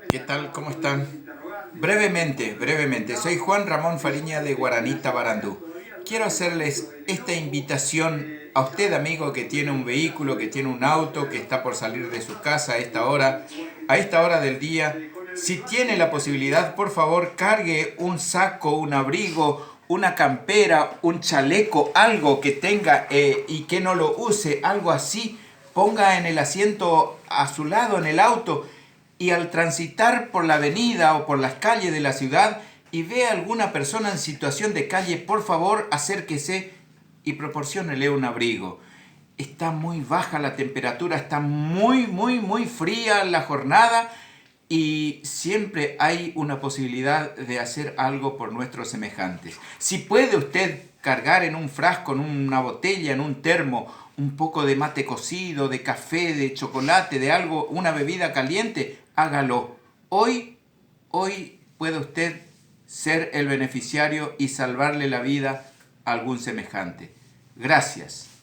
¿Qué tal? ¿Cómo están? Brevemente, soy Juan Ramón Fariña de Guaranita Barandú. Quiero hacerles esta invitación a usted, amigo, que tiene un vehículo, que tiene un auto, que está por salir de su casa a esta hora del día. Si tiene la posibilidad, por favor, cargue un saco, un abrigo, una campera, un chaleco, algo que tenga y que no lo use, algo así, ponga en el asiento a su lado en el auto y al transitar por la avenida o por las calles de la ciudad y ve a alguna persona en situación de calle, por favor acérquese y proporciónele un abrigo. Está muy baja la temperatura, está muy fría la jornada y siempre hay una posibilidad de hacer algo por nuestros semejantes. Si puede usted cargar en un frasco, en una botella, en un termo, un poco de mate cocido, de café, de chocolate, de algo, una bebida caliente, hágalo. Hoy puede usted ser el beneficiario y salvarle la vida a algún semejante. Gracias.